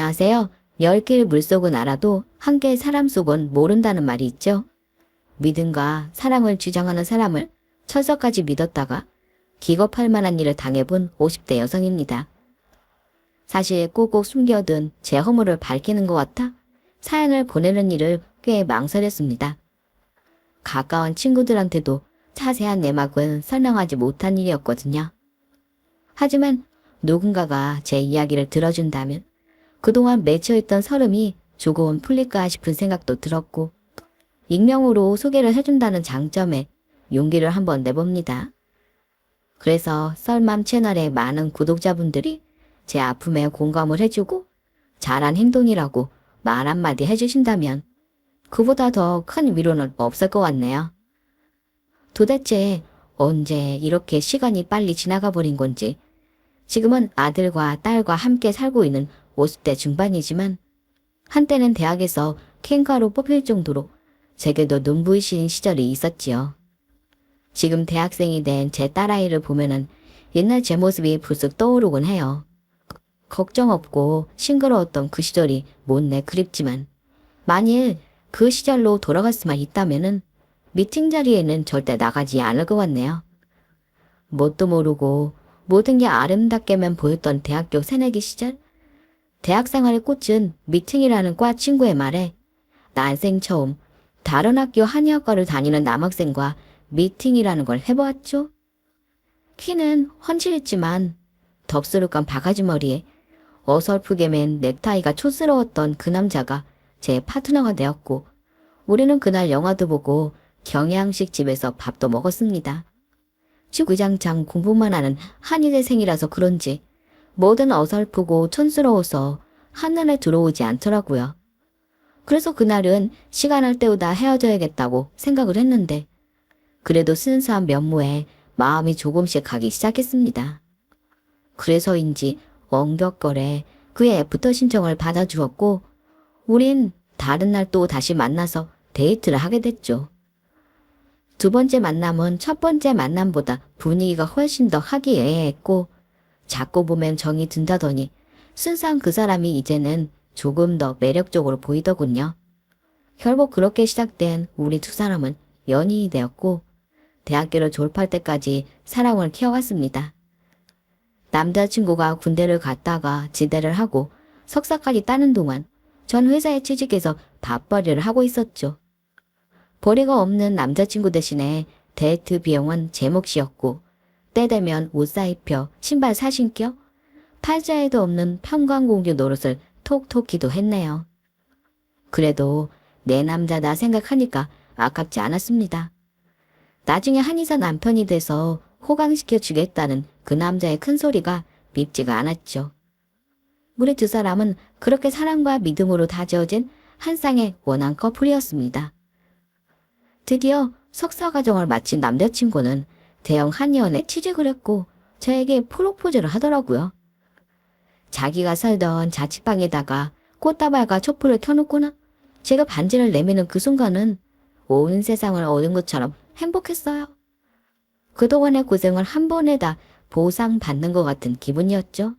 안녕하세요. 10개의 물속은 알아도 한 개의 사람 속은 모른다는 말이 있죠. 믿음과 사랑을 주장하는 사람을 철석까지 믿었다가 기겁할 만한 일을 당해본 50대 여성입니다. 사실 꼭꼭 숨겨둔 제 허물을 밝히는 것 같아 사연을 보내는 일을 꽤 망설였습니다. 가까운 친구들한테도 자세한 내막은 설명하지 못한 일이었거든요. 하지만 누군가가 제 이야기를 들어준다면 그동안 맺혀있던 서름이 조금 풀릴까 싶은 생각도 들었고 익명으로 소개를 해준다는 장점에 용기를 한번 내봅니다. 그래서 썰맘 채널의 많은 구독자분들이 제 아픔에 공감을 해주고 잘한 행동이라고 말 한마디 해주신다면 그보다 더 큰 위로는 없을 것 같네요. 도대체 언제 이렇게 시간이 빨리 지나가 버린 건지 지금은 아들과 딸과 함께 살고 있는 50대 중반이지만 한때는 대학에서 캔가로 뽑힐 정도로 제게도 눈부이신 시절이 있었지요. 지금 대학생이 된 제 딸아이를 보면은 옛날 제 모습이 불쑥 떠오르곤 해요. 걱정 없고 싱그러웠던 그 시절이 못내 그립지만 만일 그 시절로 돌아갈 수만 있다면은 미팅 자리에는 절대 나가지 않을 것 같네요. 뭣도 모르고 모든 게 아름답게만 보였던 대학교 새내기 시절 대학 생활의 꽃은 미팅이라는 과 친구의 말에 난생 처음 다른 학교 한의학과를 다니는 남학생과 미팅이라는 걸 해보았죠. 키는 훤칠했지만 덥수룩한 바가지 머리에 어설프게 맨 넥타이가 촌스러웠던 그 남자가 제 파트너가 되었고 우리는 그날 영화도 보고 경양식 집에서 밥도 먹었습니다. 주구장창 공부만 하는 한의대생이라서 그런지 뭐든 어설프고 촌스러워서 한눈에 들어오지 않더라고요. 그래서 그날은 시간을 때우다 헤어져야겠다고 생각을 했는데 그래도 순수한 면모에 마음이 조금씩 가기 시작했습니다. 그래서인지 원격거래 그의 애프터 신청을 받아주었고 우린 다른 날 또 다시 만나서 데이트를 하게 됐죠. 두 번째 만남은 첫 번째 만남보다 분위기가 훨씬 더 화기애애했고 자꾸 보면 정이 든다더니 순수한 그 사람이 이제는 조금 더 매력적으로 보이더군요. 결국 그렇게 시작된 우리 두 사람은 연인이 되었고 대학교를 졸업할 때까지 사랑을 키워갔습니다. 남자친구가 군대를 갔다가 지대를 하고 석사까지 따는 동안 전 회사에 취직해서 밥벌이를 하고 있었죠. 벌이가 없는 남자친구 대신에 데이트 비용은 제 몫이었고 때 되면 옷 사입혀 신발 사신겨 팔자에도 없는 평강공주 노릇을 톡톡히도 했네요. 그래도 내 남자다 생각하니까 아깝지 않았습니다. 나중에 한의사 남편이 돼서 호강시켜 주겠다는 그 남자의 큰 소리가 밉지가 않았죠. 우리 두 사람은 그렇게 사랑과 믿음으로 다져진 한 쌍의 원한 커플이었습니다. 드디어 석사과정을 마친 남자친구는 대형 한의원에 취직을 했고 저에게 프로포즈를 하더라고요. 자기가 살던 자취방에다가 꽃다발과 촛불을 켜놓고는 제가 반지를 내미는 그 순간은 온 세상을 얻은 것처럼 행복했어요. 그동안의 고생을 한 번에 다 보상받는 것 같은 기분이었죠.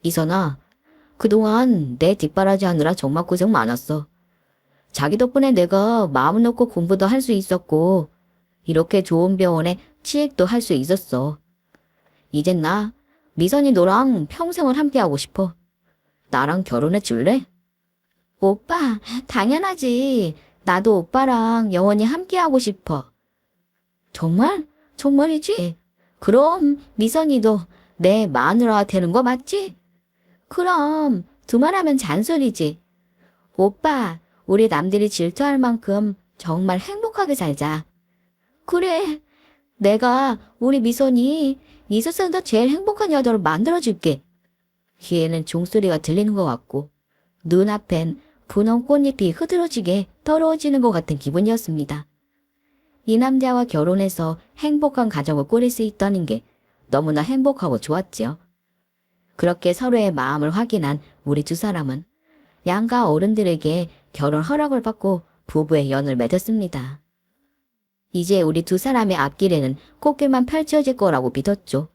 이선아, 그동안 내 뒷바라지 하느라 정말 고생 많았어. 자기 덕분에 내가 마음 놓고 공부도 할 수 있었고 이렇게 좋은 병원에 취직도 할 수 있었어. 이젠 나 미선이 너랑 평생을 함께하고 싶어. 나랑 결혼해 줄래? 오빠, 당연하지. 나도 오빠랑 영원히 함께하고 싶어. 정말? 정말이지? 그럼 미선이도 내 마누라 되는 거 맞지? 그럼 두말하면 잔소리지. 오빠, 우리 남들이 질투할 만큼 정말 행복하게 살자. 그래, 내가 우리 미선이 이 세상에서 제일 행복한 여자로 만들어줄게. 귀에는 종소리가 들리는 것 같고 눈앞엔 분홍 꽃잎이 흐드러지게 더러워지는 것 같은 기분이었습니다. 이 남자와 결혼해서 행복한 가정을 꾸릴 수 있다는 게 너무나 행복하고 좋았지요. 그렇게 서로의 마음을 확인한 우리 두 사람은 양가 어른들에게 결혼 허락을 받고 부부의 연을 맺었습니다. 이제 우리 두 사람의 앞길에는 꽃길만 펼쳐질 거라고 믿었죠.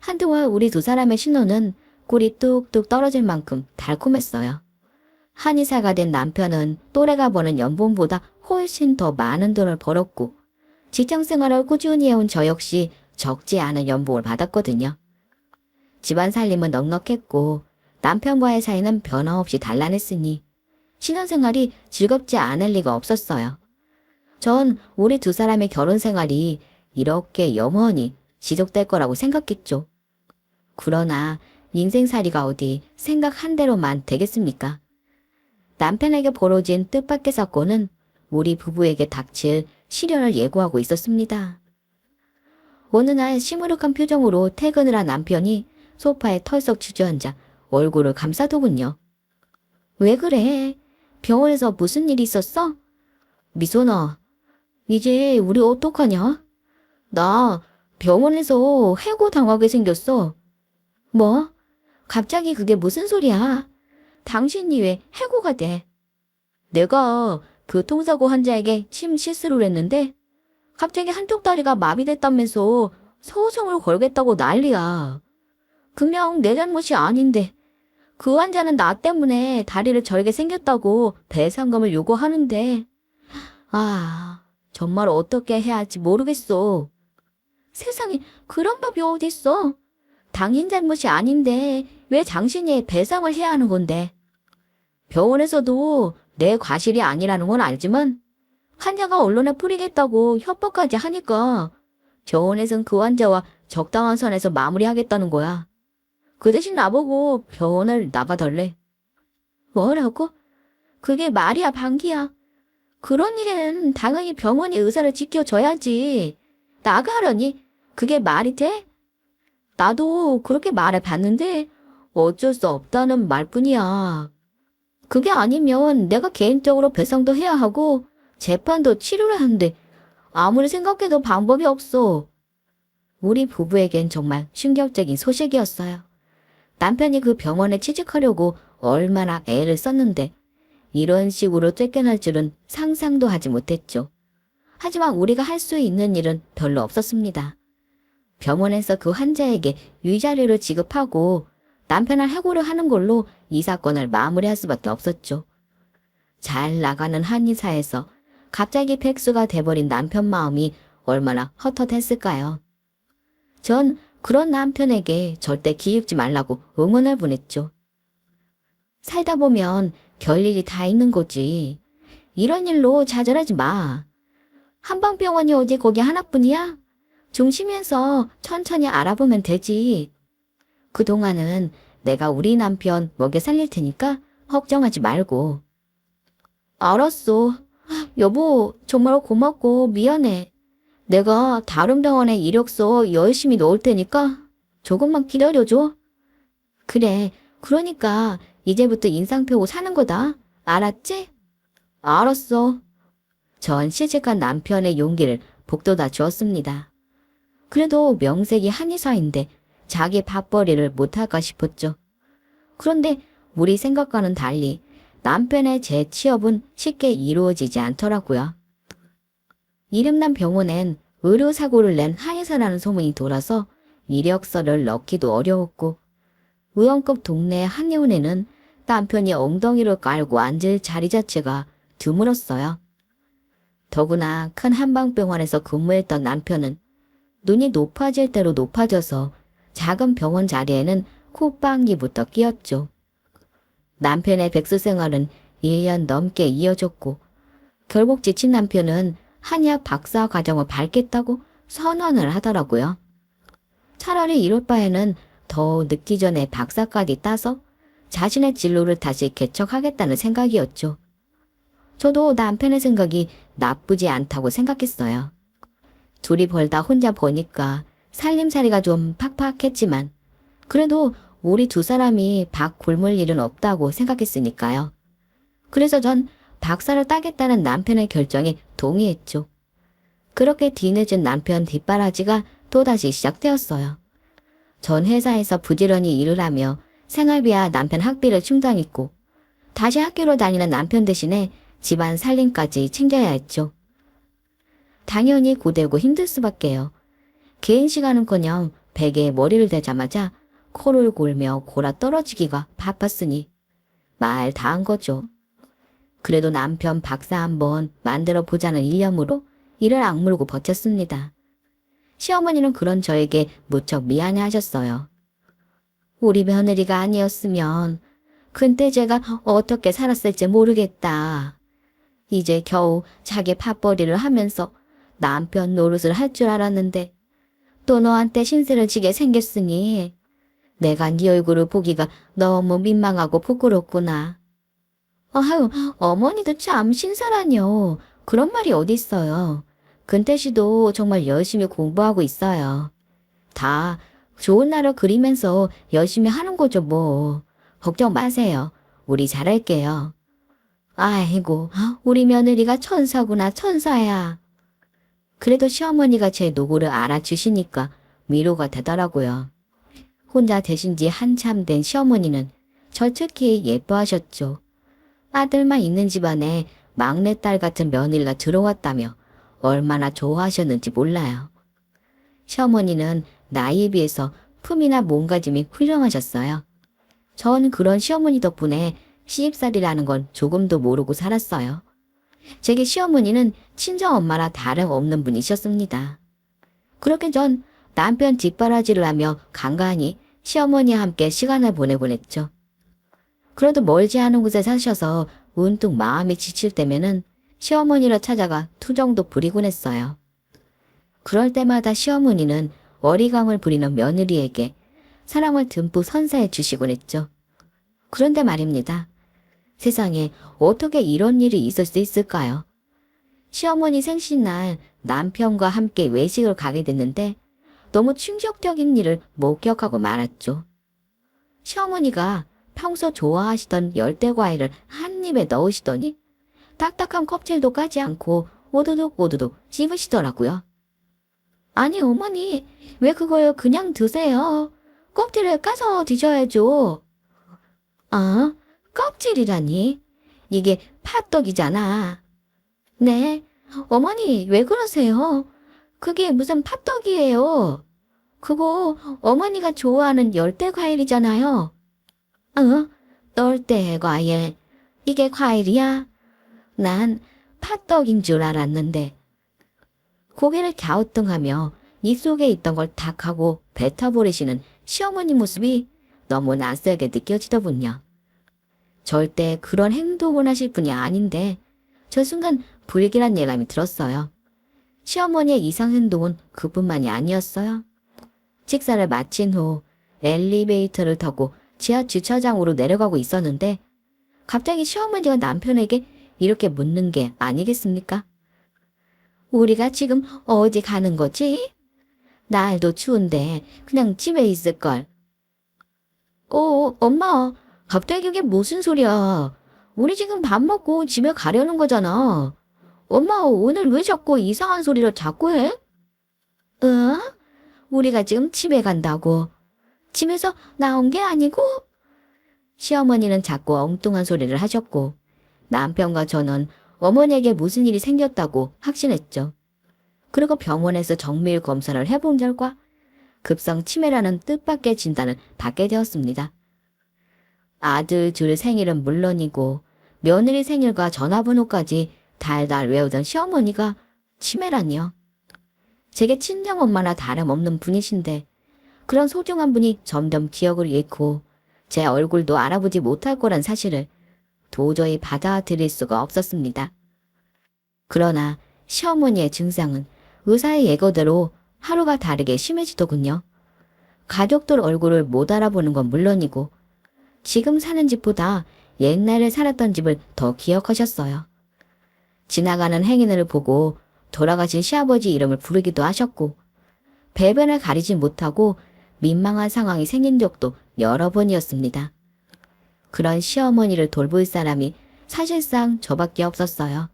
한동안 우리 두 사람의 신혼은 꿀이 뚝뚝 떨어질 만큼 달콤했어요. 한의사가 된 남편은 또래가 버는 연봉보다 훨씬 더 많은 돈을 벌었고 직장생활을 꾸준히 해온 저 역시 적지 않은 연봉을 받았거든요. 집안 살림은 넉넉했고 남편과의 사이는 변함없이 단란했으니 신혼생활이 즐겁지 않을 리가 없었어요. 전 우리 두 사람의 결혼 생활이 이렇게 영원히 지속될 거라고 생각했죠. 그러나 인생살이가 어디 생각한 대로만 되겠습니까? 남편에게 벌어진 뜻밖의 사건은 우리 부부에게 닥칠 시련을 예고하고 있었습니다. 어느 날 시무룩한 표정으로 퇴근을 한 남편이 소파에 털썩 주저앉아 얼굴을 감싸더군요. 왜 그래? 병원에서 무슨 일이 있었어? 미소나, 이제 우리 어떡하냐? 나 병원에서 해고당하게 생겼어. 뭐? 갑자기 그게 무슨 소리야? 당신이 왜 해고가 돼? 내가 교통사고 환자에게 침 실수를 했는데 갑자기 한쪽 다리가 마비됐다면서 소송을 걸겠다고 난리야. 분명 내 잘못이 아닌데 그 환자는 나 때문에 다리를 절게 생겼다고 배상금을 요구하는데 정말 어떻게 해야 할지 모르겠어. 세상에 그런 법이 어딨어. 당신 잘못이 아닌데 왜 당신이 배상을 해야 하는 건데. 병원에서도 내 과실이 아니라는 건 알지만 환자가 언론에 뿌리겠다고 협박까지 하니까 병원에선 그 환자와 적당한 선에서 마무리하겠다는 거야. 그 대신 나보고 병원을 나가달래. 뭐라고? 그게 말이야 방귀야. 그런 일에는 당연히 병원이 의사를 지켜줘야지. 나가라니? 그게 말이 돼? 나도 그렇게 말해봤는데 어쩔 수 없다는 말뿐이야. 그게 아니면 내가 개인적으로 배상도 해야 하고 재판도 치르려 하는데 아무리 생각해도 방법이 없어. 우리 부부에겐 정말 충격적인 소식이었어요. 남편이 그 병원에 취직하려고 얼마나 애를 썼는데 이런 식으로 쫓겨날 줄은 상상도 하지 못했죠. 하지만 우리가 할 수 있는 일은 별로 없었습니다. 병원에서 그 환자에게 위자료를 지급하고 남편을 해고를 하는 걸로 이 사건을 마무리할 수밖에 없었죠. 잘 나가는 한의사에서 갑자기 백수가 돼버린 남편 마음이 얼마나 헛헛했을까요? 전 그런 남편에게 절대 기죽지 말라고 응원을 보냈죠. 살다 보면 별일이 다 있는 거지. 이런 일로 좌절하지 마. 한방병원이 어디 거기 하나뿐이야? 중심에서 천천히 알아보면 되지. 그동안은 내가 우리 남편 먹여 살릴 테니까 걱정하지 말고. 알았어. 여보, 정말 고맙고 미안해. 내가 다른 병원에 이력서 열심히 넣을 테니까 조금만 기다려줘. 그래, 그러니까 이제부터 인상 펴고 사는 거다. 알았지? 알았어. 전 시집간 남편의 용기를 북돋아 주었습니다. 그래도 명색이 한의사인데 자기 밥벌이를 못할까 싶었죠. 그런데 우리 생각과는 달리 남편의 재취업은 쉽게 이루어지지 않더라고요. 이름난 병원엔 의료사고를 낸 한의사라는 소문이 돌아서 이력서를 넣기도 어려웠고 의원급 동네 한의원에는 남편이 엉덩이를 깔고 앉을 자리 자체가 드물었어요. 더구나 큰 한방병원에서 근무했던 남편은 눈이 높아질 대로 높아져서 작은 병원 자리에는 콧방귀부터 끼었죠. 남편의 백수 생활은 1년 넘게 이어졌고 결국 지친 남편은 한의학 박사 과정을 밟겠다고 선언을 하더라고요. 차라리 이럴 바에는 더 늦기 전에 박사까지 따서 자신의 진로를 다시 개척하겠다는 생각이었죠. 저도 남편의 생각이 나쁘지 않다고 생각했어요. 둘이 벌다 혼자 버니까 살림살이가 좀 팍팍했지만 그래도 우리 두 사람이 박 굶을 일은 없다고 생각했으니까요. 그래서 전 박사를 따겠다는 남편의 결정에 동의했죠. 그렇게 뒤늦은 남편 뒷바라지가 또다시 시작되었어요. 전 회사에서 부지런히 일을 하며 생활비와 남편 학비를 충당했고 다시 학교로 다니는 남편 대신에 집안 살림까지 챙겨야 했죠. 당연히 고되고 힘들 수밖에요. 개인 시간은커녕 베개에 머리를 대자마자 코를 골며 골아 떨어지기가 바빴으니 말 다 한 거죠. 그래도 남편 박사 한번 만들어 보자는 일념으로 이를 악물고 버텼습니다. 시어머니는 그런 저에게 무척 미안해 하셨어요. 우리 며느리가 아니었으면 그때 제가 어떻게 살았을지 모르겠다. 이제 겨우 자기 밥벌이를 하면서 남편 노릇을 할 줄 알았는데 또 너한테 신세를 지게 생겼으니 내가 네 얼굴을 보기가 너무 민망하고 부끄럽구나. 아유, 어머니도 참 신사라뇨. 그런 말이 어딨어요. 근태 씨도 정말 열심히 공부하고 있어요. 다 좋은 나라 그리면서 열심히 하는 거죠, 뭐. 걱정 마세요. 우리 잘할게요. 아이고, 우리 며느리가 천사구나, 천사야. 그래도 시어머니가 제 노고를 알아주시니까 위로가 되더라고요. 혼자 되신 지 한참 된 시어머니는 절 특히 예뻐하셨죠. 아들만 있는 집안에 막내딸 같은 며느리가 들어왔다며 얼마나 좋아하셨는지 몰라요. 시어머니는 나이에 비해서 품이나 몸가짐이 훌륭하셨어요. 전 그런 시어머니 덕분에 시집살이라는 건 조금도 모르고 살았어요. 제게 시어머니는 친정엄마라 다름없는 분이셨습니다. 그렇게 전 남편 뒷바라지를 하며 간간히 시어머니와 함께 시간을 보내곤 했죠. 그래도 멀지 않은 곳에 사셔서 문득 마음이 지칠 때면은 시어머니를 찾아가 투정도 부리곤 했어요. 그럴 때마다 시어머니는 어리광을 부리는 며느리에게 사랑을 듬뿍 선사해 주시곤 했죠. 그런데 말입니다. 세상에 어떻게 이런 일이 있을 수 있을까요? 시어머니 생신날 남편과 함께 외식을 가게 됐는데 너무 충격적인 일을 목격하고 말았죠. 시어머니가 평소 좋아하시던 열대과일을 한 입에 넣으시더니 딱딱한 껍질도 까지 않고 오두둑 오두둑 씹으시더라고요. 아니 어머니 왜 그걸 그냥 드세요? 껍질을 까서 드셔야죠. 아, 껍질이라니? 이게 팥떡이잖아. 네, 어머니 왜 그러세요? 그게 무슨 팥떡이에요? 그거 어머니가 좋아하는 열대과일이잖아요. 열대과일. 이게 과일이야? 난 팥떡인 줄 알았는데. 고개를 갸우뚱하며 입속에 있던 걸 탁 하고 뱉어버리시는 시어머니 모습이 너무 낯설게 느껴지더군요. 절대 그런 행동을 하실 분이 아닌데 저 순간 불길한 예감이 들었어요. 시어머니의 이상 행동은 그뿐만이 아니었어요. 식사를 마친 후 엘리베이터를 타고 지하 주차장으로 내려가고 있었는데 갑자기 시어머니가 남편에게 이렇게 묻는 게 아니겠습니까? 우리가 지금 어디 가는 거지? 날도 추운데 그냥 집에 있을걸. 엄마, 갑자기 그게 무슨 소리야? 우리 지금 밥 먹고 집에 가려는 거잖아. 엄마, 오늘 왜 자꾸 이상한 소리를 자꾸 해? 응? 우리가 지금 집에 간다고. 집에서 나온 게 아니고? 시어머니는 자꾸 엉뚱한 소리를 하셨고 남편과 저는 어머니에게 무슨 일이 생겼다고 확신했죠. 그리고 병원에서 정밀 검사를 해본 결과 급성 치매라는 뜻밖의 진단을 받게 되었습니다. 아들 둘 생일은 물론이고 며느리 생일과 전화번호까지 달달 외우던 시어머니가 치매라니요. 제게 친정엄마나 다름없는 분이신데 그런 소중한 분이 점점 기억을 잃고 제 얼굴도 알아보지 못할 거란 사실을 도저히 받아들일 수가 없었습니다. 그러나 시어머니의 증상은 의사의 예고대로 하루가 다르게 심해지더군요. 가족들 얼굴을 못 알아보는 건 물론이고 지금 사는 집보다 옛날에 살았던 집을 더 기억하셨어요. 지나가는 행인을 보고 돌아가신 시아버지 이름을 부르기도 하셨고 배변을 가리지 못하고 민망한 상황이 생긴 적도 여러 번이었습니다. 그런 시어머니를 돌볼 사람이 사실상 저밖에 없었어요.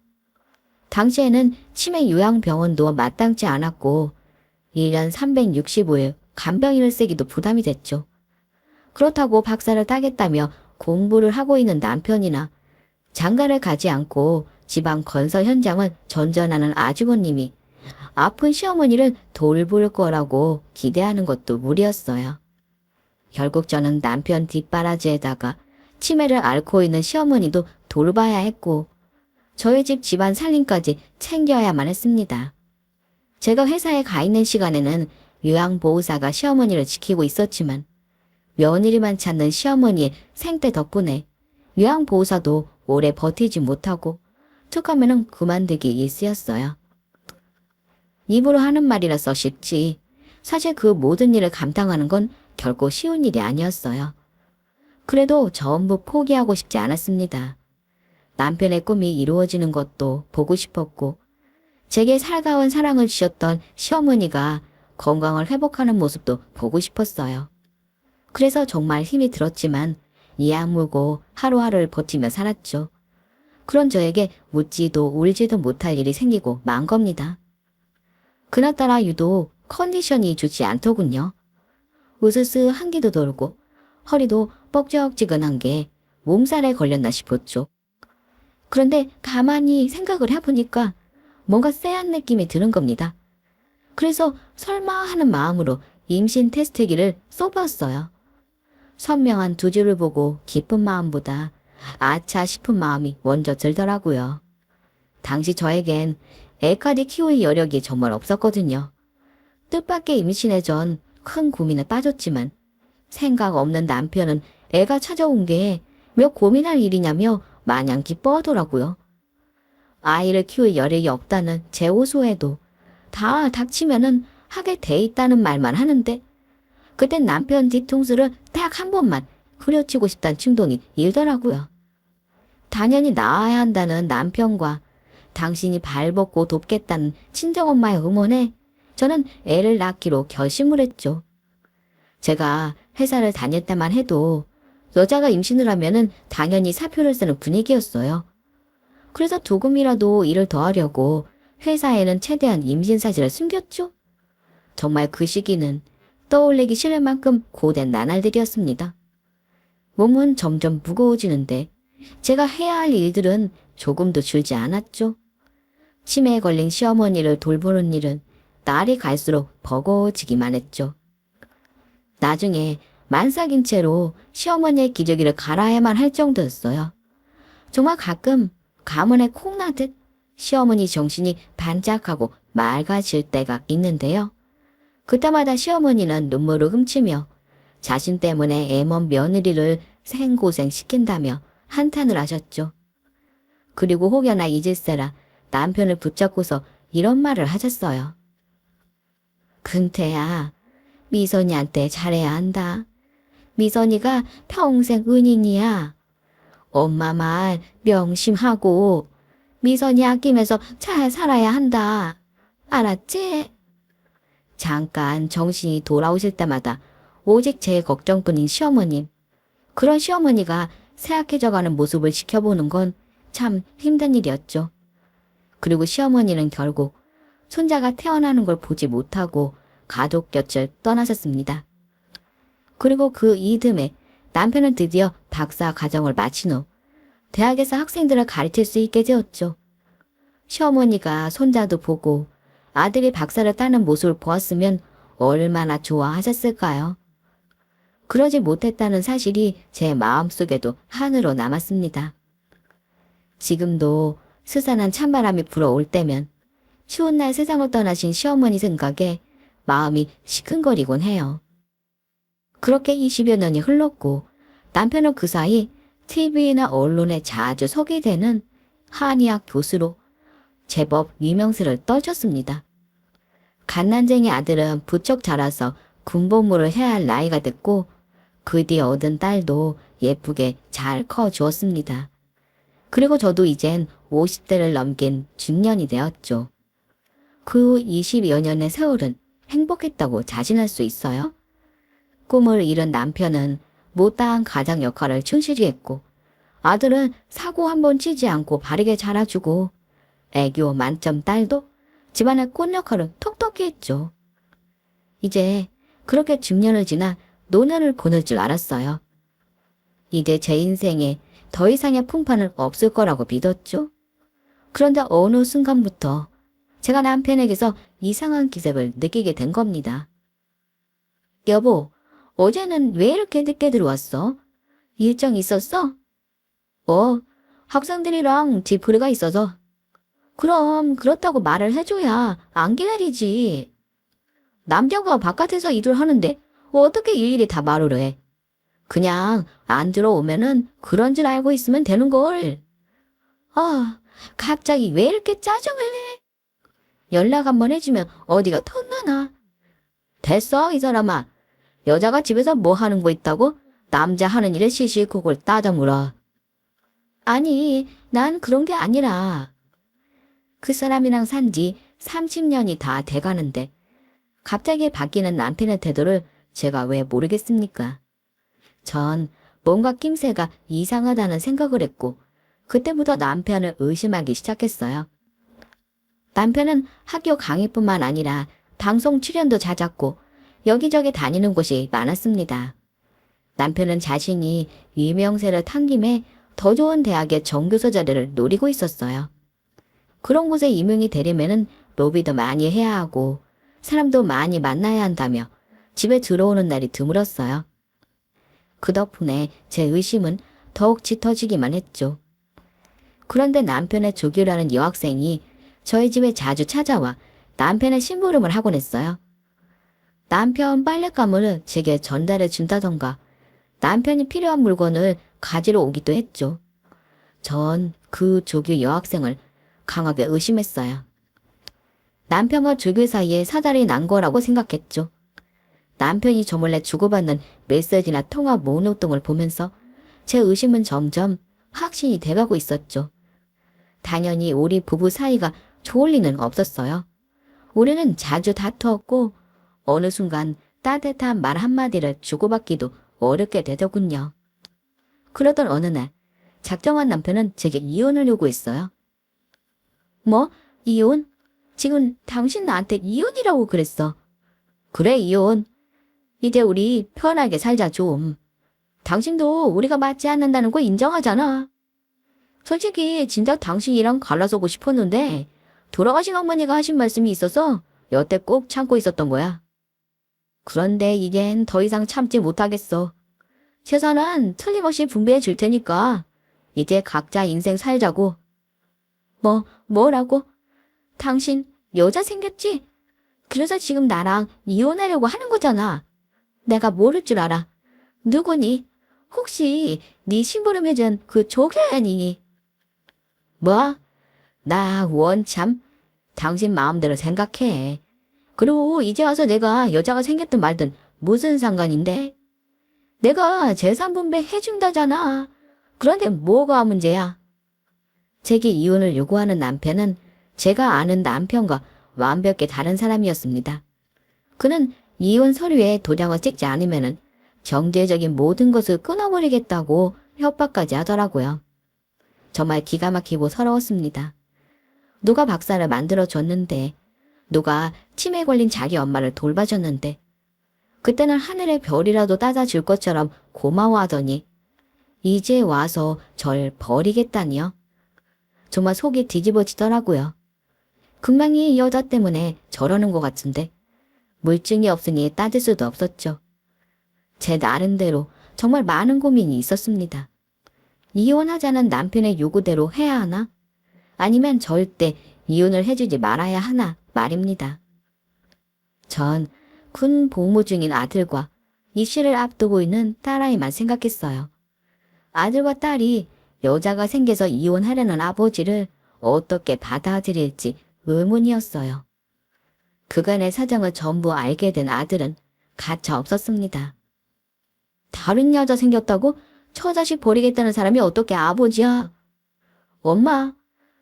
당시에는 치매 요양병원도 마땅치 않았고 1년 365일 간병인을 쓰기도 부담이 됐죠. 그렇다고 박사를 따겠다며 공부를 하고 있는 남편이나 장가를 가지 않고 지방 건설 현장을 전전하는 아주버님이 아픈 시어머니를 돌볼 거라고 기대하는 것도 무리였어요. 결국 저는 남편 뒷바라지에다가 치매를 앓고 있는 시어머니도 돌봐야 했고 저희 집 집안 살림까지 챙겨야만 했습니다. 제가 회사에 가 있는 시간에는 요양보호사가 시어머니를 지키고 있었지만 며느리만 찾는 시어머니의 생태 덕분에 요양보호사도 오래 버티지 못하고 툭하면은 그만두기 일쑤였어요. 입으로 하는 말이라서 쉽지 사실 그 모든 일을 감당하는 건 결코 쉬운 일이 아니었어요. 그래도 전부 포기하고 싶지 않았습니다. 남편의 꿈이 이루어지는 것도 보고 싶었고 제게 살가운 사랑을 주셨던 시어머니가 건강을 회복하는 모습도 보고 싶었어요. 그래서 정말 힘이 들었지만 이 악물고 하루하루를 버티며 살았죠. 그런 저에게 묻지도 울지도 못할 일이 생기고 만 겁니다. 그날따라 유독 컨디션이 좋지 않더군요. 으스스 한기도 돌고 허리도 뻑적지근한 게 몸살에 걸렸나 싶었죠. 그런데 가만히 생각을 해보니까 뭔가 쎄한 느낌이 드는 겁니다. 그래서 설마 하는 마음으로 임신 테스트기를 쏘봤어요. 선명한 두 줄을 보고 기쁜 마음보다 아차 싶은 마음이 먼저 들더라고요. 당시 저에겐 애까지 키울 여력이 정말 없었거든요. 뜻밖의 임신에 전 큰 고민에 빠졌지만 생각 없는 남편은 애가 찾아온 게 몇 고민할 일이냐며 마냥 기뻐하더라고요. 아이를 키울 여력이 없다는 제 호소에도 다 닥치면은 하게 돼 있다는 말만 하는데 그땐 남편 뒤통수를 딱 한 번만 후려치고 싶다는 충동이 일더라고요. 당연히 낳아야 한다는 남편과 당신이 발벗고 돕겠다는 친정엄마의 응원에 저는 애를 낳기로 결심을 했죠. 제가 회사를 다닐 때만 해도 여자가 임신을 하면은 당연히 사표를 쓰는 분위기였어요. 그래서 조금이라도 일을 더 하려고 회사에는 최대한 임신 사실을 숨겼죠. 정말 그 시기는 떠올리기 싫을 만큼 고된 나날들이었습니다. 몸은 점점 무거워지는데 제가 해야 할 일들은 조금도 줄지 않았죠. 치매에 걸린 시어머니를 돌보는 일은 날이 갈수록 버거워지기만 했죠. 나중에 만삭인 채로 시어머니의 기저귀를 갈아야만 할 정도였어요. 정말 가끔 가문에 콩나듯 시어머니 정신이 반짝하고 맑아질 때가 있는데요. 그때마다 시어머니는 눈물을 훔치며 자신 때문에 애먼 며느리를 생고생 시킨다며 한탄을 하셨죠. 그리고 혹여나 잊을세라 남편을 붙잡고서 이런 말을 하셨어요. 근태야, 미선이한테 잘해야 한다. 미선이가 평생 은인이야. 엄마 말 명심하고 미선이 아끼면서 잘 살아야 한다. 알았지? 잠깐 정신이 돌아오실 때마다 오직 제 걱정뿐인 시어머님. 그런 시어머니가 쇠약해져가는 모습을 지켜보는 건 참 힘든 일이었죠. 그리고 시어머니는 결국 손자가 태어나는 걸 보지 못하고 가족 곁을 떠나셨습니다. 그리고 그 이듬해 남편은 드디어 박사 과정을 마친 후 대학에서 학생들을 가르칠 수 있게 되었죠. 시어머니가 손자도 보고 아들이 박사를 따는 모습을 보았으면 얼마나 좋아하셨을까요? 그러지 못했다는 사실이 제 마음속에도 한으로 남았습니다. 지금도 스산한 찬바람이 불어올 때면 추운 날 세상을 떠나신 시어머니 생각에 마음이 시큰거리곤 해요. 그렇게 20여 년이 흘렀고 남편은 그 사이 TV나 언론에 자주 소개되는 한의학 교수로 제법 유명세를 떨쳤습니다. 갓난쟁이 아들은 부쩍 자라서 군복무를 해야 할 나이가 됐고 그 뒤 얻은 딸도 예쁘게 잘 커주었습니다. 그리고 저도 이젠 50대를 넘긴 중년이 되었죠. 그 20여 년의 세월은 행복했다고 자신할 수 있어요. 꿈을 잃은 남편은 못다한 가장 역할을 충실히 했고 아들은 사고 한 번 치지 않고 바르게 자라주고 애교 만점 딸도 집안의 꽃 역할을 톡톡히 했죠. 이제 그렇게 중년을 지나 노년을 보낼 줄 알았어요. 이제 제 인생에 더 이상의 풍파는 없을 거라고 믿었죠. 그런데 어느 순간부터 제가 남편에게서 이상한 기색을 느끼게 된 겁니다. 여보, 어제는 왜 이렇게 늦게 들어왔어? 일정 있었어? 학생들이랑 뒤풀이가 있어서. 그럼 그렇다고 말을 해줘야 안 기다리지. 남자가 바깥에서 일을 하는데 어떻게 일일이 다 말을 해? 그냥 안 들어오면은 그런 줄 알고 있으면 되는걸. 갑자기 왜 이렇게 짜증을 내? 연락 한번 해주면 어디가 덧나나? 됐어, 이 사람아. 여자가 집에서 뭐 하는 거 있다고? 남자 하는 일에 시시콜콜 따져 물어. 아니, 난 그런 게 아니라. 그 사람이랑 산 지 30년이 다 돼가는데 갑자기 바뀌는 남편의 태도를 제가 왜 모르겠습니까? 전 뭔가 낌새가 이상하다는 생각을 했고 그때부터 남편을 의심하기 시작했어요. 남편은 학교 강의뿐만 아니라 방송 출연도 잦았고 여기저기 다니는 곳이 많았습니다. 남편은 자신이 유명세를 탄 김에 더 좋은 대학의 정교수 자리를 노리고 있었어요. 그런 곳에 임용이 되려면은 로비도 많이 해야 하고 사람도 많이 만나야 한다며 집에 들어오는 날이 드물었어요. 그 덕분에 제 의심은 더욱 짙어지기만 했죠. 그런데 남편의 조교라는 여학생이 저희 집에 자주 찾아와 남편의 심부름을 하곤 했어요. 남편 빨랫감을 제게 전달해 준다던가 남편이 필요한 물건을 가지러 오기도 했죠. 전 그 조교 여학생을 강하게 의심했어요. 남편과 조교 사이에 사달이 난 거라고 생각했죠. 남편이 저 몰래 주고받는 메시지나 통화 목록 등을 보면서 제 의심은 점점 확신이 돼가고 있었죠. 당연히 우리 부부 사이가 좋을 리는 없었어요. 우리는 자주 다투었고 어느 순간 따뜻한 말 한마디를 주고받기도 어렵게 되더군요. 그러던 어느 날 작정한 남편은 제게 이혼을 요구했어요. 뭐? 이혼? 지금 당신 나한테 이혼이라고 그랬어. 그래, 이혼. 이제 우리 편하게 살자 좀. 당신도 우리가 맞지 않는다는 거 인정하잖아. 솔직히 진작 당신이랑 갈라서고 싶었는데 돌아가신 어머니가 하신 말씀이 있어서 여태 꼭 참고 있었던 거야. 그런데 이젠 더 이상 참지 못하겠어. 재산은 틀림없이 분배해 줄 테니까 이제 각자 인생 살자고. 뭐라고? 당신 여자 생겼지? 그래서 지금 나랑 이혼하려고 하는 거잖아. 내가 모를 줄 알아. 누구니? 혹시 네 심부름 해준 그 조교연이니? 뭐? 나 원참 당신 마음대로 생각해. 그리고 이제 와서 내가 여자가 생겼든 말든 무슨 상관인데? 내가 재산 분배 해준다잖아. 그런데 뭐가 문제야? 제게 이혼을 요구하는 남편은 제가 아는 남편과 완벽히 다른 사람이었습니다. 그는 이혼 서류에 도장을 찍지 않으면 경제적인 모든 것을 끊어버리겠다고 협박까지 하더라고요. 정말 기가 막히고 서러웠습니다. 누가 박사를 만들어줬는데, 누가 치매 걸린 자기 엄마를 돌봐줬는데, 그때는 하늘의 별이라도 따다줄 것처럼 고마워하더니 이제 와서 절 버리겠다니요. 정말 속이 뒤집어지더라고요. 금방이 이 여자 때문에 저러는 것 같은데 물증이 없으니 따질 수도 없었죠. 제 나름대로 정말 많은 고민이 있었습니다. 이혼하자는 남편의 요구대로 해야 하나? 아니면 절대 이혼을 해주지 말아야 하나 말입니다. 전 군 복무 중인 아들과 입시를 앞두고 있는 딸아이만 생각했어요. 아들과 딸이 여자가 생겨서 이혼하려는 아버지를 어떻게 받아들일지 의문이었어요. 그간의 사정을 전부 알게 된 아들은 가차 없었습니다. 다른 여자 생겼다고 저 자식 버리겠다는 사람이 어떻게 아버지야? 엄마,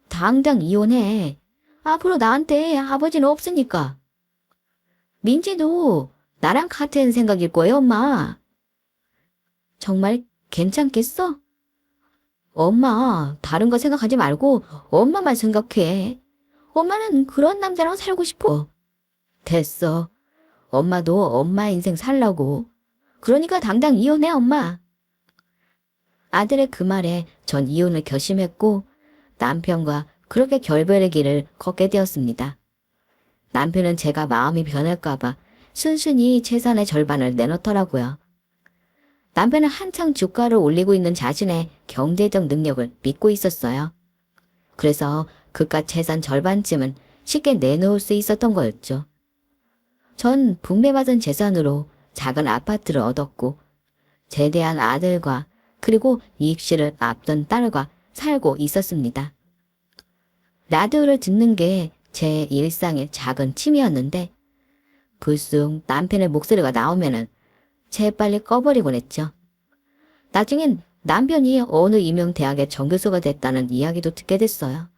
당장 이혼해. 앞으로 나한테 아버지는 없으니까. 민지도 나랑 같은 생각일 거예요, 엄마. 정말 괜찮겠어? 엄마, 다른 거 생각하지 말고 엄마만 생각해. 엄마는 그런 남자랑 살고 싶어. 됐어. 엄마도 엄마 인생 살라고. 그러니까 당장 이혼해, 엄마. 아들의 그 말에 전 이혼을 결심했고 남편과 그렇게 결별의 길을 걷게 되었습니다. 남편은 제가 마음이 변할까봐 순순히 재산의 절반을 내놓더라고요. 남편은 한창 주가를 올리고 있는 자신의 경제적 능력을 믿고 있었어요. 그래서 그깟 재산 절반쯤은 쉽게 내놓을 수 있었던 거였죠. 전 분배받은 재산으로 작은 아파트를 얻었고 제대한 아들과 그리고 입시를 앞둔 딸과 살고 있었습니다. 라디오를 듣는 게 제 일상의 작은 취미였는데 불쑥 남편의 목소리가 나오면은 재빨리 꺼버리곤 했죠. 나중엔 남편이 어느 유명 대학의 정교수가 됐다는 이야기도 듣게 됐어요.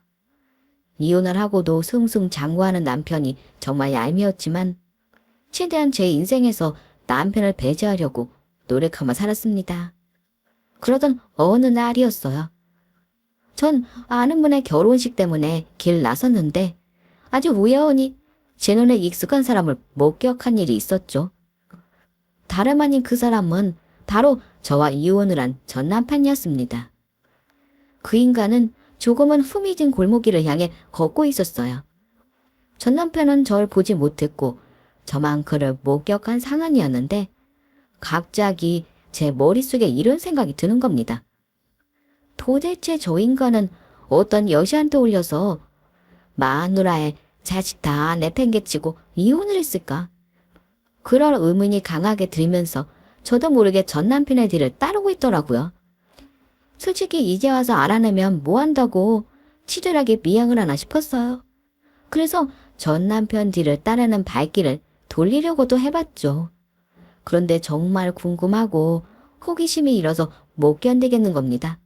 이혼을 하고도 승승장구하는 남편이 정말 얄미웠지만 최대한 제 인생에서 남편을 배제하려고 노력하며 살았습니다. 그러던 어느 날이었어요. 전 아는 분의 결혼식 때문에 길 나섰는데 아주 우연히 제 눈에 익숙한 사람을 목격한 일이 있었죠. 다름 아닌 그 사람은 바로 저와 이혼을 한 전 남편이었습니다. 그 인간은 조금은 후미진 골목길을 향해 걷고 있었어요. 전 남편은 절 보지 못했고 저만 그를 목격한 상황이었는데 갑자기 제 머릿속에 이런 생각이 드는 겁니다. 도대체 저 인간은 어떤 여시한테 올려서 마누라의 자식 다 내팽개치고 이혼을 했을까? 그런 의문이 강하게 들면서 저도 모르게 전 남편의 뒤를 따르고 있더라고요. 솔직히 이제 와서 알아내면 뭐 한다고 치졸하게 미행을 하나 싶었어요. 그래서 전 남편 뒤를 따르는 발길을 돌리려고도 해봤죠. 그런데 정말 궁금하고 호기심이 일어서 못 견디겠는 겁니다.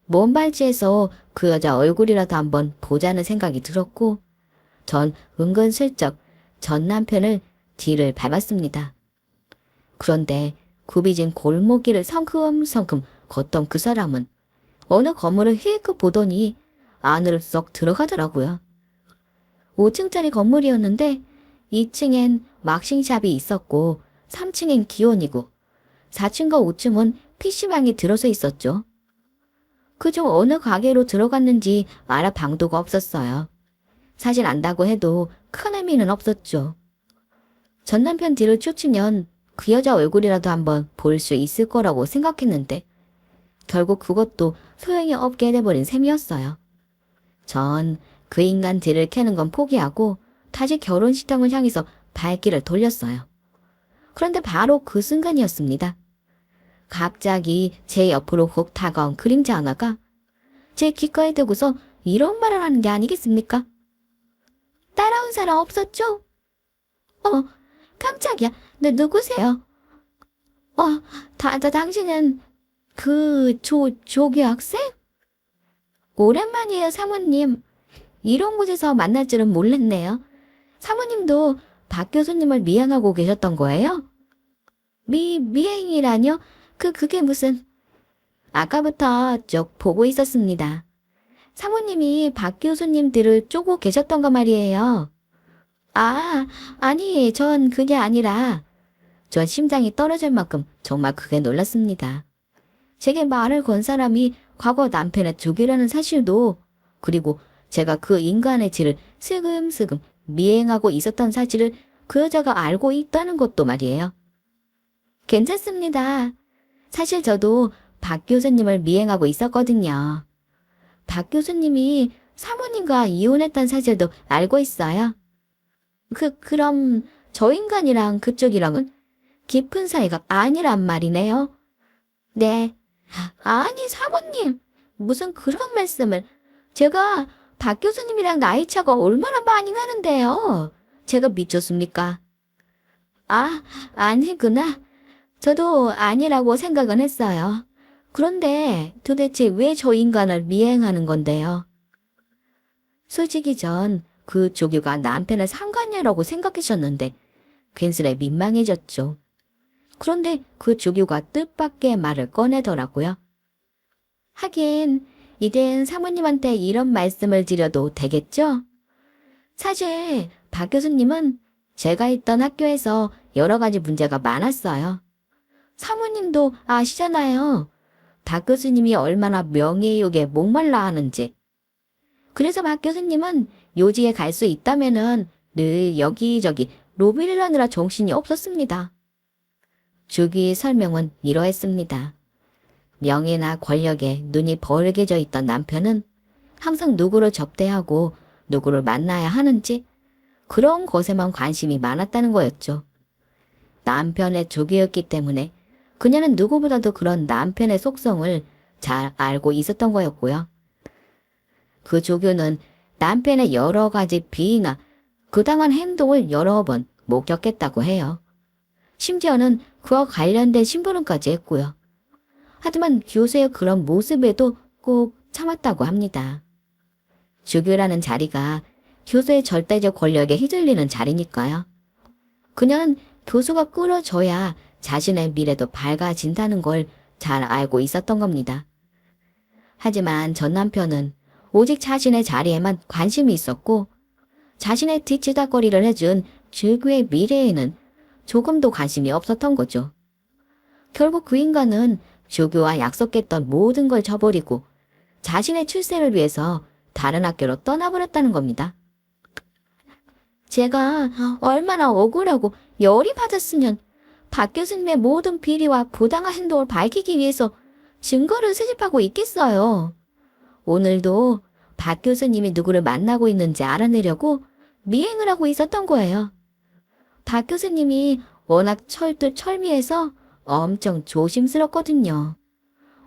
먼 발치에서 그 여자 얼굴이라도 한번 보자는 생각이 들었고 전 은근슬쩍 전 남편을 뒤를 밟았습니다. 그런데 굽이진 골목길을 성큼성큼 걷던 그 사람은 어느 건물을 힐끗 보더니 안으로 쏙 들어가더라고요. 5층짜리 건물이었는데 2층엔 막싱샵이 있었고 3층엔 기온이고 4층과 5층은 PC방이 들어서 있었죠. 그중 어느 가게로 들어갔는지 알아 방도가 없었어요. 사실 안다고 해도 큰 의미는 없었죠. 전 남편 뒤를 쫓으면 그 여자 얼굴이라도 한번 볼 수 있을 거라고 생각했는데 결국 그것도 소용이 없게 돼버린 셈이었어요. 전 그 인간 뒤를 캐는 건 포기하고 다시 결혼식장을 향해서 발길을 돌렸어요. 그런데 바로 그 순간이었습니다. 갑자기 제 옆으로 훅 다가온 그림자 하나가 제 귓가에 대고서 이런 말을 하는 게 아니겠습니까? 따라온 사람 없었죠? 깜짝이야. 너 누구세요? 당신은 조교 학생? 오랜만이에요, 사모님. 이런 곳에서 만날 줄은 몰랐네요. 사모님도 박 교수님을 미행하고 계셨던 거예요? 미행이라뇨? 그게 무슨... 아까부터 쭉 보고 있었습니다. 사모님이 박 교수님들을 쪼고 계셨던가 말이에요. 아니, 전 그게 아니라... 전 심장이 떨어질 만큼 정말 크게 놀랐습니다. 제게 말을 건 사람이 과거 남편의 조교라는 사실도 그리고 제가 그 인간의 질을 슬금슬금 미행하고 있었던 사실을 그 여자가 알고 있다는 것도 말이에요. 괜찮습니다. 사실 저도 박 교수님을 미행하고 있었거든요. 박 교수님이 사모님과 이혼했다는 사실도 알고 있어요. 그럼 저 인간이랑 그쪽이랑은 깊은 사이가 아니란 말이네요. 네. 아니, 사모님. 무슨 그런 말씀을. 제가 박 교수님이랑 나이 차가 얼마나 많이 나는데요. 제가 미쳤습니까? 아니구나. 저도 아니라고 생각은 했어요. 그런데 도대체 왜 저 인간을 미행하는 건데요? 솔직히 전 그 조교가 남편의 상관녀라고 생각했었는데 괜스레 민망해졌죠. 그런데 그 조교가 뜻밖의 말을 꺼내더라고요. 하긴 이젠 사모님한테 이런 말씀을 드려도 되겠죠? 사실 박 교수님은 제가 있던 학교에서 여러 가지 문제가 많았어요. 사모님도 아시잖아요. 박 교수님이 얼마나 명예욕에 목말라 하는지. 그래서 박 교수님은 요지에 갈 수 있다면은 늘 여기저기 로비를 하느라 정신이 없었습니다. 주기의 설명은 이러했습니다. 명예나 권력에 눈이 벌게져 있던 남편은 항상 누구를 접대하고 누구를 만나야 하는지 그런 것에만 관심이 많았다는 거였죠. 남편의 조교였기 때문에 그녀는 누구보다도 그런 남편의 속성을 잘 알고 있었던 거였고요. 그 조교는 남편의 여러 가지 비위나 부당한 행동을 여러 번 목격했다고 해요. 심지어는 그와 관련된 심부름까지 했고요. 하지만 교수의 그런 모습에도 꼭 참았다고 합니다. 조교라는 자리가 교수의 절대적 권력에 휘둘리는 자리니까요. 그녀는 교수가 끌어줘야 자신의 미래도 밝아진다는 걸 잘 알고 있었던 겁니다. 하지만 전 남편은 오직 자신의 자리에만 관심이 있었고 자신의 뒤치다거리를 해준 조교의 미래에는 조금도 관심이 없었던 거죠. 결국 그 인간은 조교와 약속했던 모든 걸 저버리고 자신의 출세를 위해서 다른 학교로 떠나버렸다는 겁니다. 제가 얼마나 억울하고 열이 받았으면 박 교수님의 모든 비리와 부당한 행동을 밝히기 위해서 증거를 수집하고 있겠어요. 오늘도 박 교수님이 누구를 만나고 있는지 알아내려고 미행을 하고 있었던 거예요. 박 교수님이 워낙 철두철미해서 엄청 조심스럽거든요.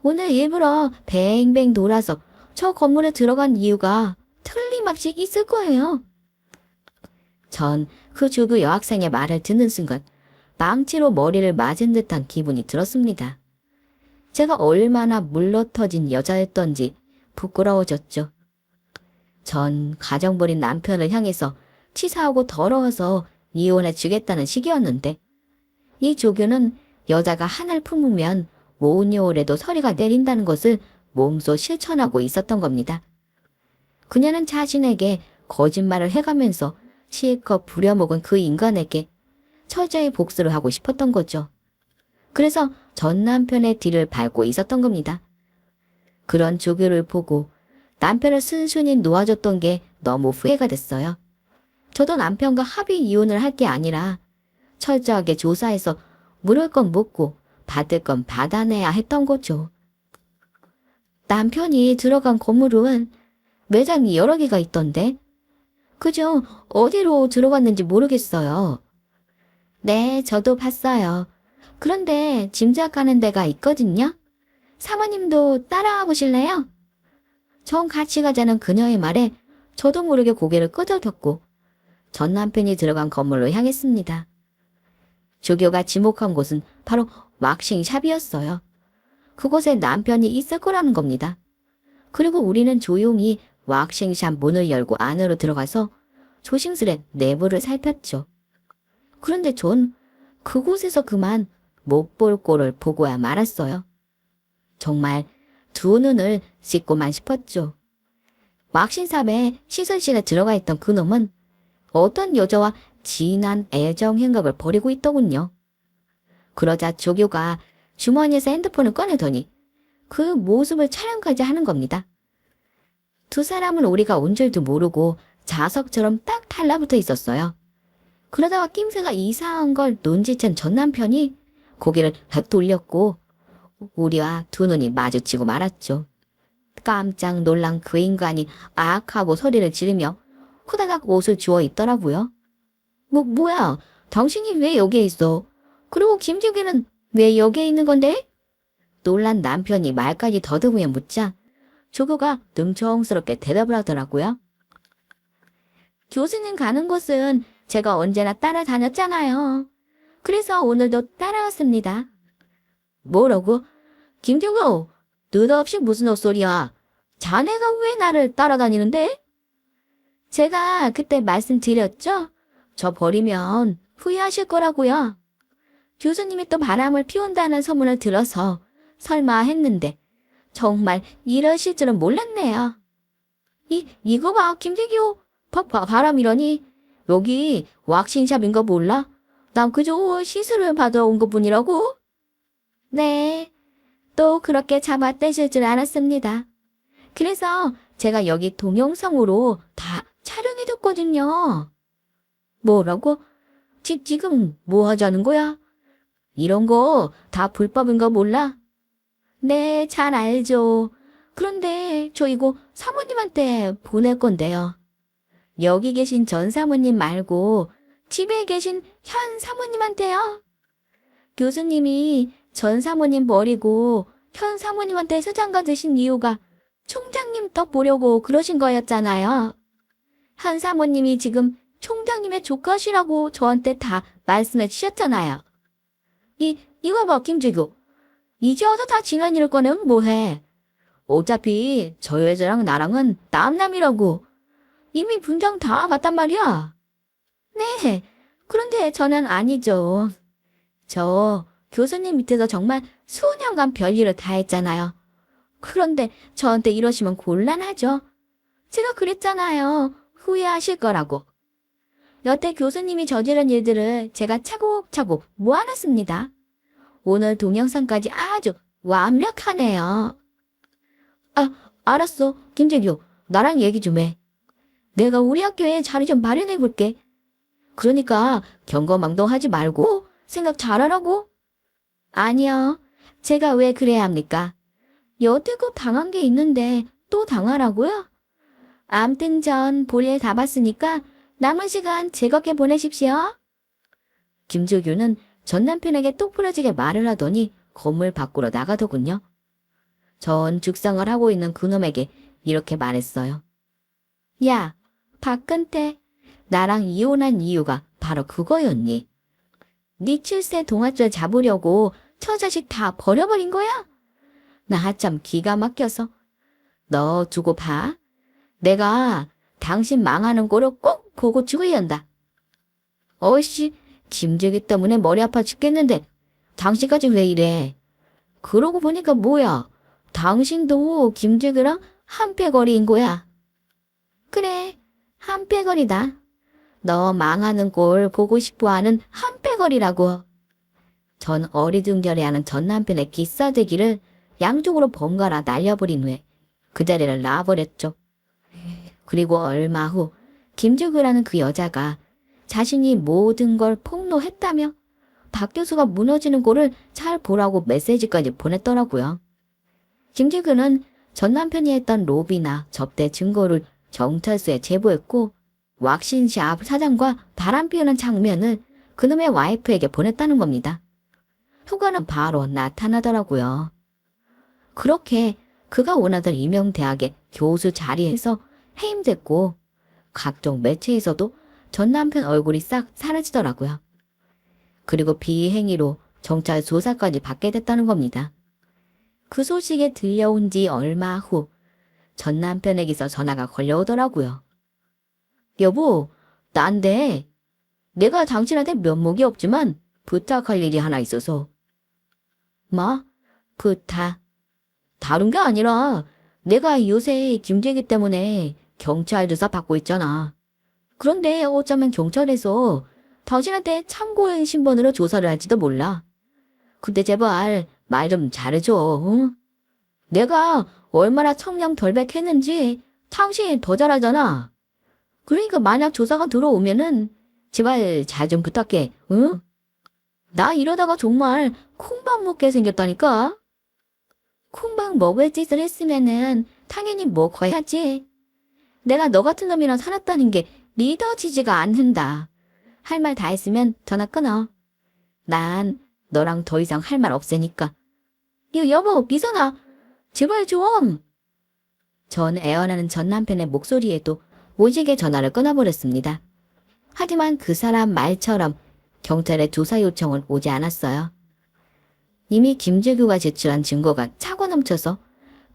오늘 일부러 뱅뱅 돌아서 저 건물에 들어간 이유가 틀림없이 있을 거예요. 전 그 조교 여학생의 말을 듣는 순간 망치로 머리를 맞은 듯한 기분이 들었습니다. 제가 얼마나 물러터진 여자였던지 부끄러워졌죠. 전 가정버린 남편을 향해서 치사하고 더러워서 이혼해 주겠다는 식이었는데 이 조교는 여자가 한을 품으면 모녀오래도 서리가 내린다는 것을 몸소 실천하고 있었던 겁니다. 그녀는 자신에게 거짓말을 해가면서 실컷 부려먹은 그 인간에게 철저히 복수를 하고 싶었던 거죠. 그래서 전 남편의 뒤를 밟고 있었던 겁니다. 그런 조교를 보고 남편을 순순히 놓아줬던 게 너무 후회가 됐어요. 저도 남편과 합의 이혼을 할 게 아니라 철저하게 조사해서 물을 건 묻고 받을 건 받아내야 했던 거죠. 남편이 들어간 건물은 매장이 여러 개가 있던데 그죠? 어디로 들어갔는지 모르겠어요. 네, 저도 봤어요. 그런데 짐작가는 데가 있거든요. 사모님도 따라와 보실래요? 전 같이 가자는 그녀의 말에 저도 모르게 고개를 끄덕였고 전 남편이 들어간 건물로 향했습니다. 조교가 지목한 곳은 바로 왁싱샵이었어요. 그곳에 남편이 있을 거라는 겁니다. 그리고 우리는 조용히 왁싱샵 문을 열고 안으로 들어가서 조심스레 내부를 살폈죠. 그런데 전 그곳에서 그만 못 볼 꼴을 보고야 말았어요. 정말 두 눈을 씻고만 싶었죠. 왁싱샵에 시술실에 들어가 있던 그놈은 어떤 여자와 진한 애정 행각을 벌이고 있더군요. 그러자 조교가 주머니에서 핸드폰을 꺼내더니 그 모습을 촬영까지 하는 겁니다. 두 사람은 우리가 온 줄도 모르고 자석처럼 딱 달라붙어 있었어요. 그러다가 낌새가 이상한 걸 눈치챈 전 남편이 고개를 돌렸고 우리와 두 눈이 마주치고 말았죠. 깜짝 놀란 그 인간이 아악하고 소리를 지르며 후다닥 옷을 주워 입더라고요. 뭐야? 당신이 왜 여기에 있어? 그리고 김지기는 왜 여기에 있는 건데? 놀란 남편이 말까지 더듬으며 묻자 조교가 능청스럽게 대답을 하더라고요. 교수님 가는 곳은 제가 언제나 따라다녔잖아요. 그래서 오늘도 따라왔습니다. 뭐라고? 김정호, 느닷없이 무슨 헛소리야. 자네가 왜 나를 따라다니는데? 제가 그때 말씀드렸죠? 저 버리면 후회하실 거라고요. 교수님이 또 바람을 피운다는 소문을 들어서 설마 했는데 정말 이러실 줄은 몰랐네요. 이거 봐, 김재기호. 바람이라니. 여기 왁싱샵인 거 몰라? 난 그저 시술을 받아 온 것뿐이라고. 네, 또 그렇게 잡아떼실 줄 알았습니다. 그래서 제가 여기 동영상으로 다 촬영해뒀거든요. 뭐라고? 지금 뭐 하자는 거야? 이런 거 다 불법인 거 몰라? 네, 잘 알죠. 그런데 저 이거 사모님한테 보낼 건데요. 여기 계신 전 사모님 말고 집에 계신 현 사모님한테요. 교수님이 전 사모님 버리고 현 사모님한테 수장가 되신 이유가 총장님 떡 보려고 그러신 거였잖아요. 현 사모님이 지금 총장님의 조카시라고 저한테 다 말씀해 주셨잖아요. 이거 봐, 김재규. 이제 와서 다 지난 일 꺼내면 뭐해. 어차피 저 여자랑 나랑은 남남이라고. 이미 분장 다 봤단 말이야. 네, 그런데 저는 아니죠. 저 교수님 밑에서 정말 수년간 별일을 다 했잖아요. 그런데 저한테 이러시면 곤란하죠. 제가 그랬잖아요. 후회하실 거라고. 여태 교수님이 저지른 일들을 제가 차곡차곡 모아놨습니다. 오늘 동영상까지 아주 완벽하네요. 알았어. 김재규, 나랑 얘기 좀 해. 내가 우리 학교에 자리 좀 마련해 볼게. 그러니까 경거망동하지 말고 생각 잘하라고. 아니요. 제가 왜 그래야 합니까? 여태껏 당한 게 있는데 또 당하라고요? 암튼 전 볼일 다 봤으니까 남은 시간 즐겁게 보내십시오. 김재규는 전 남편에게 똑 부러지게 말을 하더니 건물 밖으로 나가더군요. 전 죽상을 하고 있는 그놈에게 이렇게 말했어요. 야, 박근태, 나랑 이혼한 이유가 바로 그거였니? 네 7세 동아줄 잡으려고 처자식 다 버려버린 거야? 나 한참 기가 막혀서. 너 두고 봐. 내가 당신 망하는 꼴을 꼭 보고 죽어야 어이씨, 김재기 때문에 머리 아파 죽겠는데 당신까지 왜 이래? 그러고 보니까 뭐야? 당신도 김재기랑 한패거리인 거야. 그래, 한패거리다. 너 망하는 꼴 보고 싶어하는 한패거리라고. 전 어리둥절해하는 전 남편의 기싸대기를 양쪽으로 번갈아 날려버린 후에 그 자리를 놔버렸죠. 그리고 얼마 후 김재규라는 그 여자가 자신이 모든 걸 폭로했다며 박 교수가 무너지는 꼴을 잘 보라고 메시지까지 보냈더라고요. 김재규는 전 남편이 했던 로비나 접대 증거를 경찰서에 제보했고 왁싱샵 사장과 바람 피우는 장면을 그놈의 와이프에게 보냈다는 겁니다. 효과는 바로 나타나더라고요. 그렇게 그가 원하던 임용대학의 교수 자리에서 해임됐고 각종 매체에서도 전 남편 얼굴이 싹 사라지더라고요. 그리고 비행위로 경찰 조사까지 받게 됐다는 겁니다. 그 소식에 들려온 지 얼마 후 전 남편에게서 전화가 걸려오더라고요. 여보, 난데 내가 당신한테 면목이 없지만 부탁할 일이 하나 있어서. 뭐? 부탁? 다른 게 아니라 내가 요새 김재기 때문에 경찰 조사 받고 있잖아. 그런데 어쩌면 경찰에서 당신한테 참고인 신분으로 조사를 할지도 몰라. 근데 제발 말 좀 잘해줘. 응? 내가 얼마나 청렴결백했는지 당신이 더 잘 알잖아. 그러니까 만약 조사가 들어오면은 제발 잘 좀 부탁해. 응? 나 이러다가 정말 콩밥 먹게 생겼다니까. 콩밥 먹을 짓을 했으면은 당연히 먹어야지. 내가 너 같은 놈이랑 살았다는 게 믿어지지가 않는다. 할 말 다 했으면 전화 끊어. 난 너랑 더 이상 할 말 없으니까. 여보, 미선아, 제발 좀. 전 애원하는 전 남편의 목소리에도 오지게 전화를 끊어버렸습니다. 하지만 그 사람 말처럼 경찰의 조사 요청은 오지 않았어요. 이미 김재규가 제출한 증거가 차고 넘쳐서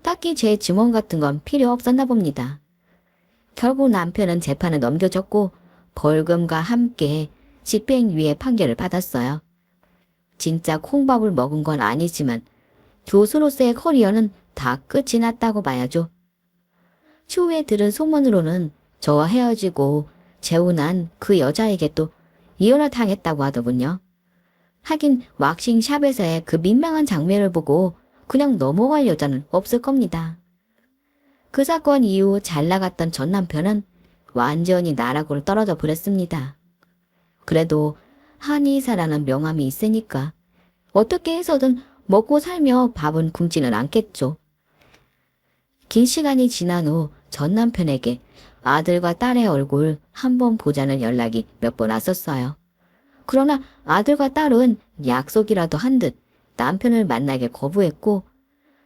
딱히 제 증언 같은 건 필요 없었나 봅니다. 결국 남편은 재판을 넘겨줬고 벌금과 함께 집행유예 판결을 받았어요. 진짜 콩밥을 먹은 건 아니지만 교수로서의 커리어는 다 끝이 났다고 봐야죠. 추후에 들은 소문으로는 저와 헤어지고 재혼한 그 여자에게 또 이혼을 당했다고 하더군요. 하긴 왁싱샵에서의 그 민망한 장면을 보고 그냥 넘어갈 여자는 없을 겁니다. 그 사건 이후 잘 나갔던 전 남편은 완전히 나락으로 떨어져 버렸습니다. 그래도 한의사라는 명함이 있으니까 어떻게 해서든 먹고 살며 밥은 굶지는 않겠죠. 긴 시간이 지난 후 전 남편에게 아들과 딸의 얼굴 한번 보자는 연락이 몇 번 왔었어요. 그러나 아들과 딸은 약속이라도 한 듯 남편을 만나게 거부했고,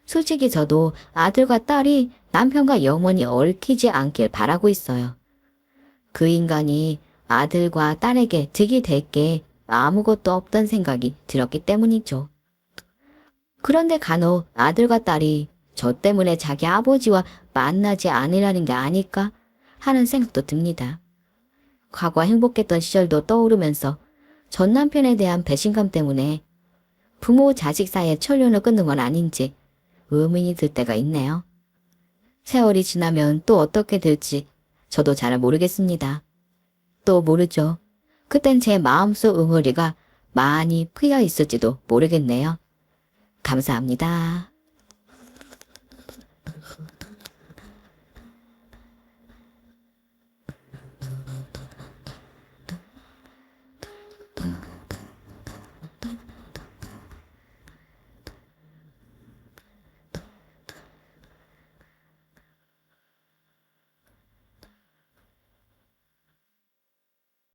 솔직히 저도 아들과 딸이 남편과 영원히 얽히지 않길 바라고 있어요. 그 인간이 아들과 딸에게 득이 될 게 아무것도 없던 생각이 들었기 때문이죠. 그런데 간혹 아들과 딸이 저 때문에 자기 아버지와 만나지 않으려는 게 아닐까 하는 생각도 듭니다. 과거 행복했던 시절도 떠오르면서 전 남편에 대한 배신감 때문에 부모 자식 사이의 천륜을 끊는 건 아닌지 의문이 들 때가 있네요. 세월이 지나면 또 어떻게 될지 저도 잘 모르겠습니다. 또 모르죠. 그땐 제 마음속 응어리가 많이 풀려 있을지도 모르겠네요. 감사합니다.